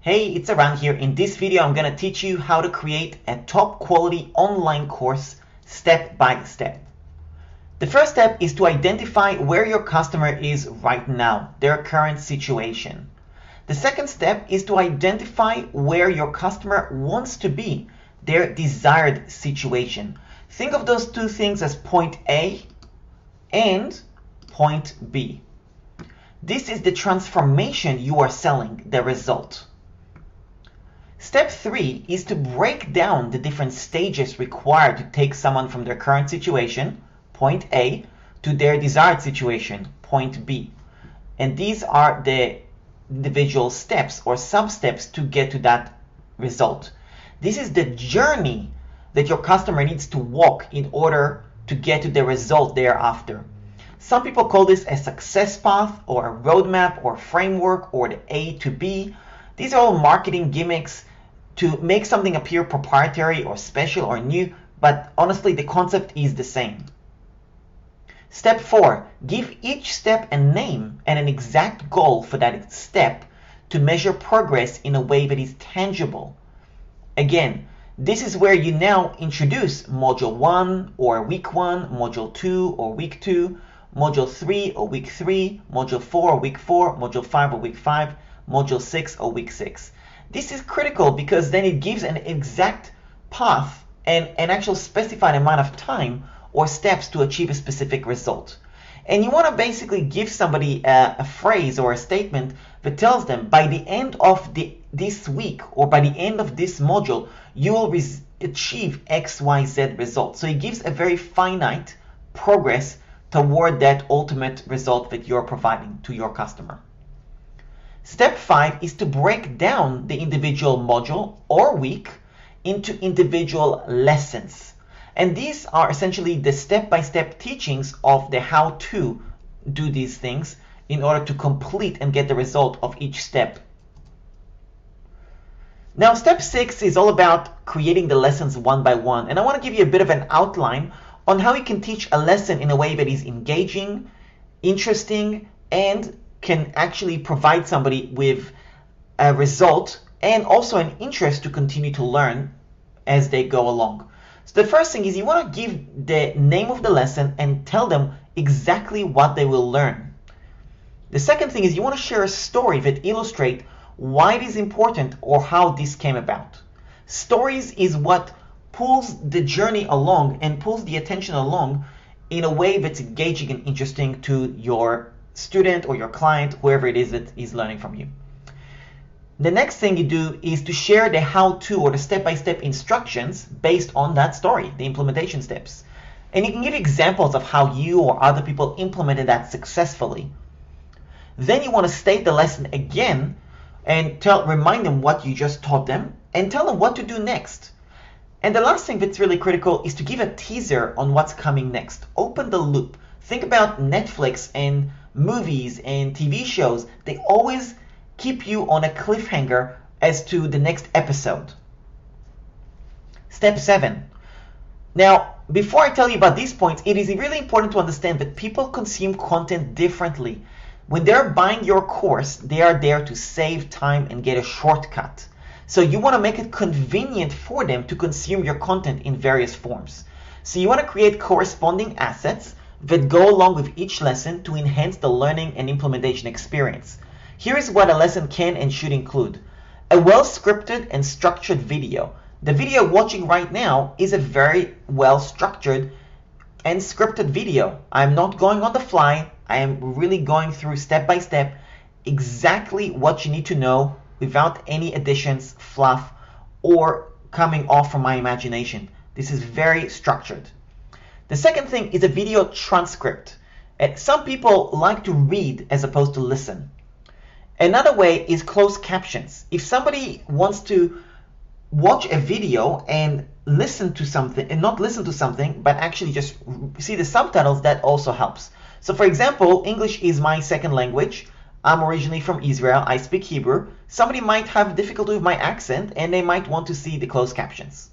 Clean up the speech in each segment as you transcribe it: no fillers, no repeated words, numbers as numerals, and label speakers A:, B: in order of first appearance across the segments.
A: Hey, it's Aran here. In this video, I'm going to teach you how to create a top quality online course step by step. The first step is to identify where your customer is right now, their current situation. The second step is to identify where your customer wants to be, their desired situation. Think of those two things as point A and point B. This is the transformation you are selling, the result. Step 3 is to break down the different stages required to take someone from their current situation, point A, to their desired situation, point B. And these are the individual steps or sub-steps to get to that result. This is the journey that your customer needs to walk in order to get to the result thereafter. Some people call this a success path or a roadmap or framework or the A to B. These are all marketing gimmicks to make something appear proprietary or special or new, but honestly, the concept is the same. Step 4, give each step a name and an exact goal for that step to measure progress in a way that is tangible. Again, this is where you now introduce Module 1 or Week 1, Module 2 or Week 2, Module 3 or Week 3, Module 4 or Week 4, Module 5 or Week 5, Module 6 or Week 6. This is critical because then it gives an exact path and an actual specified amount of time or steps to achieve a specific result. And you want to basically give somebody a phrase or a statement that tells them by the end of this week or by the end of this module, you will achieve XYZ result. So it gives a very finite progress toward that ultimate result that you're providing to your customer. Step 5 is to break down the individual module or week into individual lessons. And these are essentially the step-by-step teachings of the how to do these things in order to complete and get the result of each step. Now, step 6 is all about creating the lessons one by one. And I want to give you a bit of an outline on how you can teach a lesson in a way that is engaging, interesting, and can actually provide somebody with a result and also an interest to continue to learn as they go along. So the first thing is you want to give the name of the lesson and tell them exactly what they will learn. The second thing is you want to share a story that illustrates why it is important or how this came about. Stories is what pulls the journey along and pulls the attention along in a way that's engaging and interesting to your student or your client, whoever it is that is learning from you. The next thing you do is to share the how-to or the step-by-step instructions based on that story, the implementation steps. And you can give examples of how you or other people implemented that successfully. Then you want to state the lesson again and remind them what you just taught them and tell them what to do next. And the last thing that's really critical is to give a teaser on what's coming next. Open the loop. Think about Netflix and movies and TV shows. They always keep you on a cliffhanger as to the next episode. Step 7. Now, before I tell you about these points, it is really important to understand that people consume content differently. When they're buying your course, they are there to save time and get a shortcut. So you want to make it convenient for them to consume your content in various forms. So you want to create corresponding assets that go along with each lesson to enhance the learning and implementation experience. Here is what a lesson can and should include. A well-scripted and structured video. The video watching right now is a very well-structured and scripted video. I'm not going on the fly. I am really going through step by step exactly what you need to know without any additions, fluff, or coming off from my imagination. This is very structured. The second thing is a video transcript. Some people like to read as opposed to listen. Another way is closed captions. If somebody wants to watch a video and listen to something, and not listen to something, but actually just see the subtitles, that also helps. So for example, English is my second language. I'm originally from Israel. I speak Hebrew. Somebody might have difficulty with my accent and they might want to see the closed captions.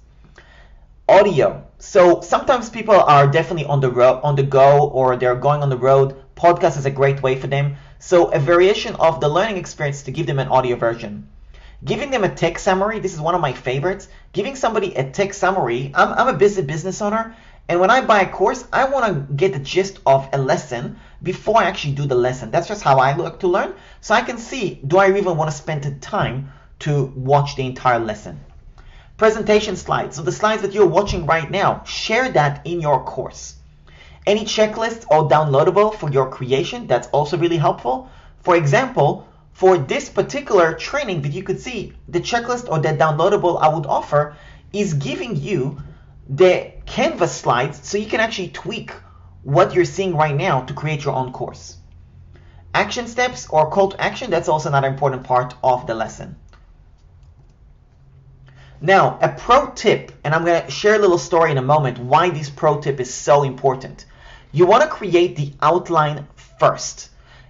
A: Audio. So sometimes people are definitely on the go, or they're going on the road. Podcast is a great way for them. So a variation of the learning experience to give them an audio version. Giving them a tech summary, this is one of my favorites. Giving somebody a tech summary, I'm a busy business owner, and when I buy a course, I want to get the gist of a lesson before I actually do the lesson. That's just how I like to learn, so I can see, do I even want to spend the time to watch the entire lesson? Presentation slides, so the slides that you're watching right now, share that in your course. Any checklists or downloadable for your creation, that's also really helpful. For example, for this particular training that you could see, the checklist or the downloadable I would offer is giving you the Canvas slides so you can actually tweak what you're seeing right now to create your own course. Action steps or call to action, that's also another important part of the lesson. Now, a pro tip, and I'm going to share a little story in a moment why this pro tip is so important. You want to create the outline first.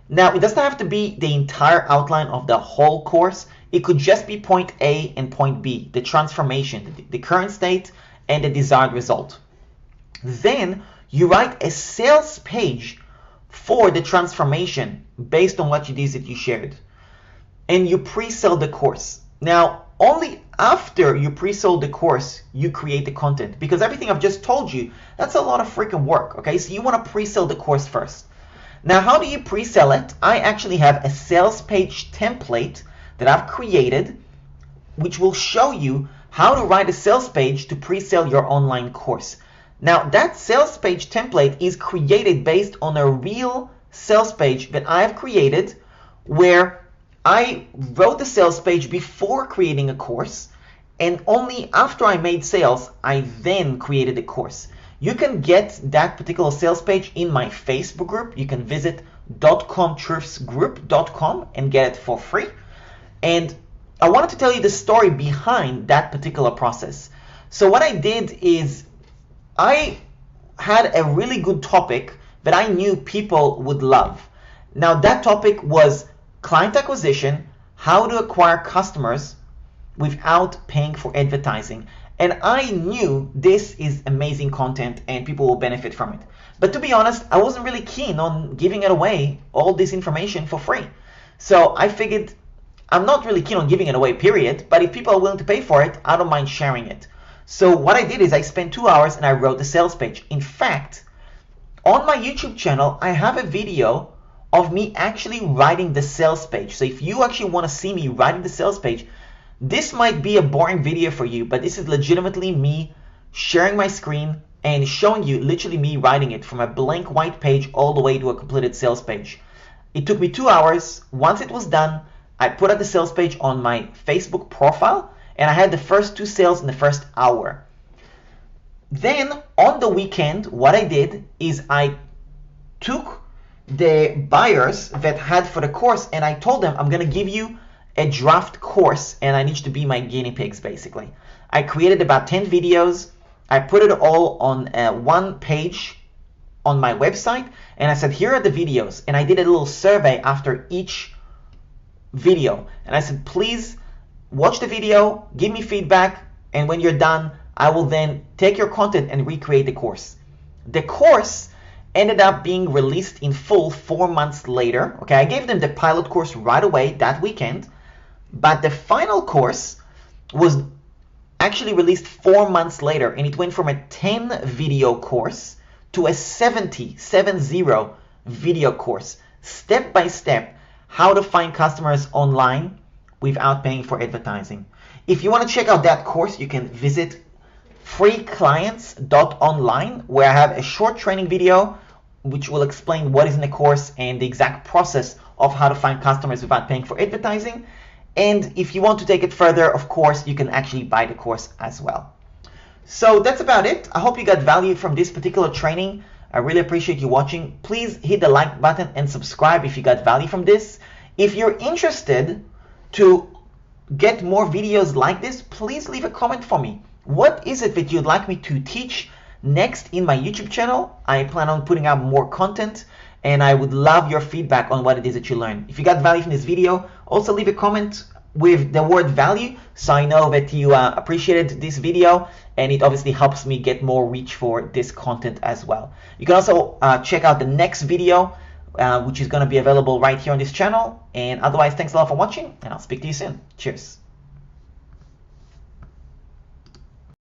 A: Now, it doesn't have to be the entire outline of the whole course. It could just be point A and point B, the transformation, the current state, and the desired result. Then you write a sales page for the transformation based on what it is that you shared. And you pre-sell the course. Now, only after you pre-sold the course, you create the content. Because everything I've just told you, that's a lot of freaking work, okay? So you want to pre-sell the course first. Now, how do you pre-sell it? I actually have a sales page template that I've created, which will show you how to write a sales page to pre-sell your online course. Now, that sales page template is created based on a real sales page that I've created where I wrote the sales page before creating a course, and only after I made sales, I then created the course. You can get that particular sales page in my Facebook group. You can visit .comtruthsgroup.com and get it for free. And I wanted to tell you the story behind that particular process. So what I did is I had a really good topic that I knew people would love. Now that topic was client acquisition, how to acquire customers without paying for advertising. And I knew this is amazing content and people will benefit from it. But to be honest, I wasn't really keen on giving it away, all this information for free. So I figured I'm not really keen on giving it away, period. But if people are willing to pay for it, I don't mind sharing it. So what I did is I spent 2 hours and I wrote the sales page. In fact, on my YouTube channel, I have a video of me actually writing the sales page. So if you actually want to see me writing the sales page, this might be a boring video for you, but this is legitimately me sharing my screen and showing you literally me writing it from a blank white page all the way to a completed sales page. It took me 2 hours. Once it was done, I put out the sales page on my Facebook profile, and I had the first 2 sales in the first hour. Then on the weekend, what I did is I took the buyers that had for the course and I told them, I'm going to give you a draft course and I need you to be my guinea pigs, basically. I created about 10 videos. I put it all on one page on my website, and I said, here are the videos. And I did a little survey after each video. And I said, please watch the video, give me feedback, and when you're done, I will then take your content and recreate the course. The course ended up being released in full 4 months later. Okay, I gave them the pilot course right away that weekend, but the final course was actually released 4 months later, and it went from a 10 video course to a 70 video course, step by step, how to find customers online without paying for advertising. If you want to check out that course, you can visit freeclients.online, where I have a short training video which will explain what is in the course and the exact process of how to find customers without paying for advertising. And if you want to take it further, of course, you can actually buy the course as well. So that's about it. I hope you got value from this particular training. I really appreciate you watching. Please hit the like button and subscribe if you got value from this. If you're interested to get more videos like this, please leave a comment for me. What is it that you'd like me to teach next in my YouTube channel? I plan on putting out more content, and I would love your feedback on what it is that you learned. If you got value from this video, also leave a comment with the word value so I know that you appreciated this video, and it obviously helps me get more reach for this content as well. You can also check out the next video, which is going to be available right here on this channel. And otherwise, thanks a lot for watching, and I'll speak to you soon. Cheers.